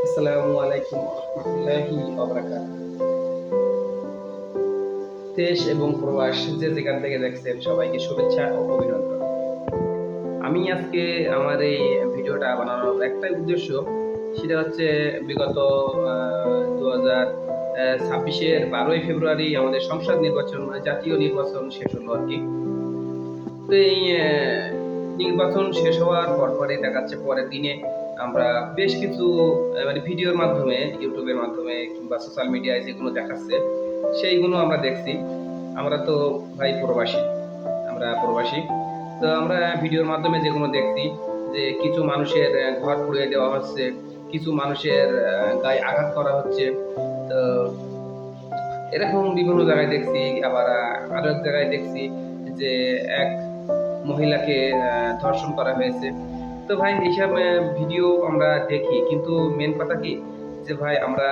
আসসালামু আলাইকুম রহমতুল্লাহি ওয়া বারাকাতুহু। দেশ এবং প্রবাস যে যেখান থেকে দেখছেন সবাইকে শুভেচ্ছা ও অভিনন্দন। আমি আজকে আমার এই ভিডিওটা বানানোর একটাই উদ্দেশ্য, সেটা হচ্ছে বিগত 2026-এর 12ই ফেব্রুয়ারি আমাদের সংসদ নির্বাচন, মানে জাতীয় নির্বাচন শেষ হলো আর কি। তো এই নির্বাচন শেষ হওয়ার পরপরই দেখা যাচ্ছে পরের দিনে আমরা বেশ কিছু মানে ভিডিওর মাধ্যমে, ইউটিউবের মাধ্যমে কিংবা সোশ্যাল মিডিয়ায় যেগুলো দেখাচ্ছে সেইগুলো আমরা দেখছি। আমরা তো ভাই প্রবাসী, আমরা প্রবাসী। তো আমরা ভিডিওর মাধ্যমে যেগুলো দেখছি যে কিছু মানুষের ঘর পুড়িয়ে দেওয়া হচ্ছে, কিছু মানুষের গায়ে আঘাত করা হচ্ছে। তো এরকম বিভিন্ন জায়গায় দেখছি। আবার আরো এক জায়গায় দেখছি যে এক মহিলাকে ধর্ষণ করা হয়েছে। তো ভাই এইসব ভিডিও আমরা দেখি, কিন্তু মেন কথা কি যে ভাই আমরা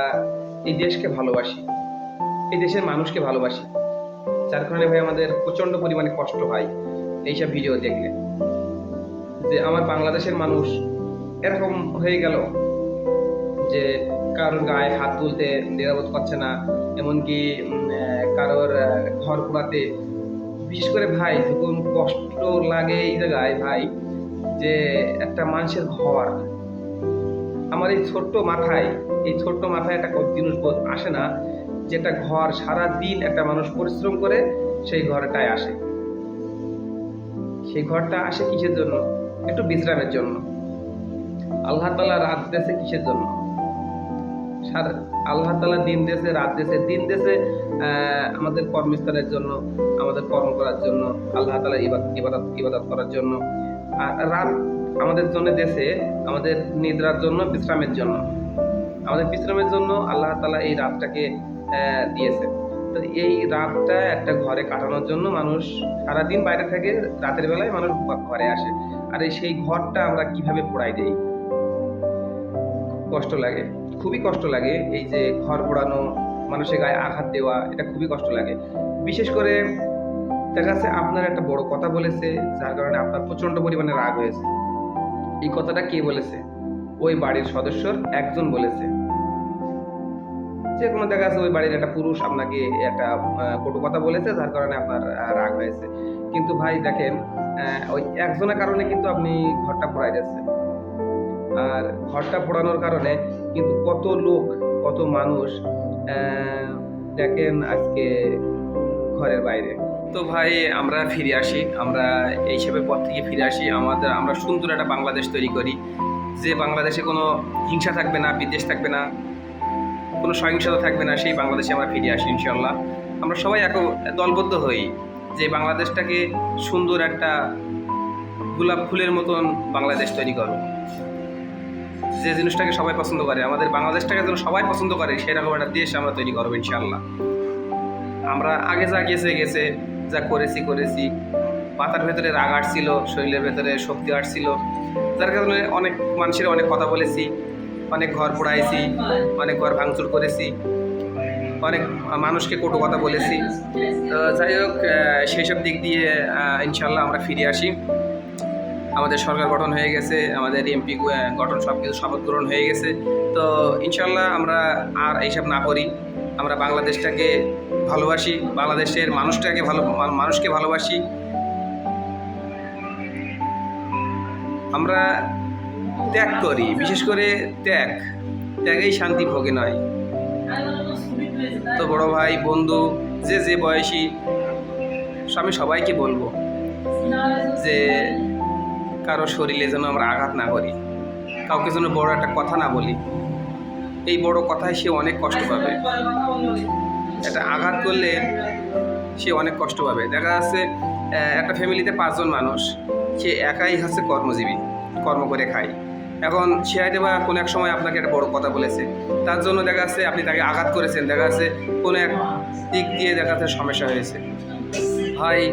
এই দেশকে ভালোবাসি, এই দেশের মানুষকে ভালোবাসি, যার কারণে ভাই আমাদের প্রচন্ড পরিমাণে কষ্ট হয় এইসব ভিডিও দেখলে, যে আমার বাংলাদেশের মানুষ এরকম হয়ে গেল যে কারোর গায়ে হাত তুলতে দ্বিধাবোধ করছে না, এমনকি কারোর ঘর পোড়াতে। বিশেষ করে ভাই যখন কষ্ট লাগে এই জায়গায় ভাই, যে একটা মানুষের ঘর, আমার এই ছোট্ট মাথায় একটা জিনিস বোধ আসে না, যেটা ঘর সারা দিন একটা মানুষ পরিশ্রম করে সেই ঘরটায় আসে। সেই ঘরটা আসে কিসের জন্য? একটু বিশ্রামের জন্য। আল্লাহ তাআলা রাত দেশে কিসের জন্য? আল্লাহ তাআলা দিন দেশে, রাত দেশে। দিন দেশে আমাদের কর্মস্থানের জন্য, আমাদের কর্ম করার জন্য, আল্লাহ তাআলা ইবাদত করার জন্য। আর রাত আমাদের জন্য দেশে, আমাদের নিদ্রার জন্য, বিশ্রামের জন্য। আমাদের বিশ্রামের জন্য আল্লাহ তাআলা এই রাতটাকে দিয়েছে। তো এই রাতটা একটা ঘরে কাটানোর জন্য মানুষ সারাদিন বাইরে থেকে, রাতের বেলায় মানুষ ঘরে আসে। আর সেই ঘরটা আমরা কিভাবে পোড়াই দেই, কষ্ট লাগে, খুবই কষ্ট লাগে। এই যে ঘর পোড়ানো, মানুষের গায়ে আঘাত দেওয়া, এটা খুবই কষ্ট লাগে। বিশেষ করে দেখা যাচ্ছে আপনার একটা বড় কথা বলেছে, যার কারণে আপনার প্রচন্ড পরিমাণে রাগ হয়েছে। এই কথাটা কে বলেছে? ওই বাড়ির সদস্যর একজন বলেছে। যে কোনো দেখা যাচ্ছে ওই বাড়ির একটা পুরুষ আপনাকে একটা কটু কথা বলেছে, যার কারণে আপনার রাগ হয়েছে। কিন্তু ভাই দেখেন, ওই একজনের কারণে কিন্তু আপনি ঘরটা পোড়াই যাচ্ছেন। আর ঘরটা পোড়ানোর কারণে কিন্তু কত লোক, কত মানুষ দেখেন আজকে ঘরের বাইরে। তো ভাই আমরা ফিরে আসি, আমরা এইসবের পর থেকে ফিরে আসি, আমরা সুন্দর একটা বাংলাদেশ তৈরি করি, যে বাংলাদেশে কোনো হিংসা থাকবে না, বিদ্বেষ থাকবে না, কোনো সহিংসতা থাকবে না। সেই বাংলাদেশে আমরা ফিরে আসি ইনশাল্লাহ। আমরা সবাই দলবদ্ধ হই যে বাংলাদেশটাকে সুন্দর একটা গোলাপ ফুলের মতন বাংলাদেশ তৈরি করব, যে জিনিসটাকে সবাই পছন্দ করে, আমাদের বাংলাদেশটাকে যেন সবাই পছন্দ করে, সেরকম একটা দেশ আমরা তৈরি করবো ইনশাল্লাহ। আমরা আগে যা গেছে যা করেছি, মাথার ভেতরে রাগ আসছিল, শরীরের ভেতরে শক্তি আসছিল, যার কারণে অনেক মানুষের অনেক কথা বলেছি, অনেক ঘর পোড়াইছি, অনেক ঘর ভাঙচুর করেছি, অনেক মানুষকে কটু কথা বলেছি। তো যাই হোক, সেই সব দিক দিয়ে ইনশাল্লাহ আমরা ফিরে আসি। আমাদের সরকার গঠন হয়ে গেছে, আমাদের এমপি গঠন, সব কিছু শপথ গ্রহণ হয়ে গেছে। তো ইনশাল্লাহ আমরা আর এইসব না করি, আমরা বাংলাদেশটাকে ভালোবাসি, বাংলাদেশের মানুষকে ভালোবাসি। আমরা ত্যাগ করি, বিশেষ করে ত্যাগেই শান্তি ভোগে নয়। তো বড় ভাই, বন্ধু, যে বয়সী, আমি সবাইকে বলবো যে কারো শরীরে যেন আমরা আঘাত না করি, কাউকে যেন বড় একটা কথা না বলি। এই বড় কথায় সে অনেক কষ্ট পাবে, একটা আঘাত করলে সে অনেক কষ্ট পাবে। দেখা যাচ্ছে একটা ফ্যামিলিতে 5 জন মানুষ, সে একাই হচ্ছে কর্মজীবী, কর্ম করে খায়। এখন সে হয়তো বা কোনো এক সময় আপনাকে একটা বড় কথা বলেছে, তার জন্য দেখা যাচ্ছে আপনি তাকে আঘাত করেছেন, দেখা যাচ্ছে কোনো এক দিক দিয়ে দেখা যাচ্ছে সমস্যা হয়েছে। হয়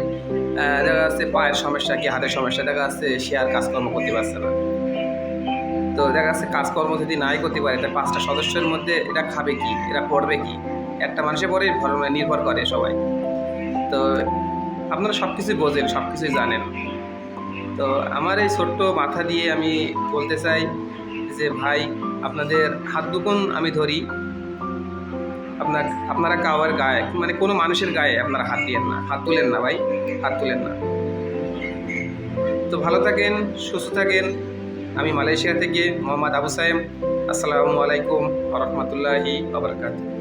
দেখা যাচ্ছে পায়ের সমস্যা, কি হাতের সমস্যা, দেখা যাচ্ছে সে আর কাজকর্ম করতে পারছে না। তো দেখা যাচ্ছে কাজকর্ম যদি নাই করতে পারে, এটা 5টা সদস্যের মধ্যে এটা খাবে কি, এরা পড়বে কি? একটা মানুষের পরেই নির্ভর করে সবাই। তো আপনারা সব কিছুই বোঝেন, সব কিছুই জানেন। তো আমার এই ছোট্ট মাথা দিয়ে আমি বলতে চাই যে ভাই, আপনাদের হাত দুখন আমি ধরি, আপনারা কাউয়ের গায়ে মানে কোনো মানুষের গায়ে আপনারা হাত দিয়েন না, হাত তুলেন না ভাই, হাত তুলেন না। তো ভালো থাকেন, সুস্থ থাকেন। আমি মালয়েশিয়া থেকে মোহাম্মদ আবু সায়েম। আসসালামু আলাইকুম ওয়া রাহমাতুল্লাহি ওয়া বারাকাতুহু।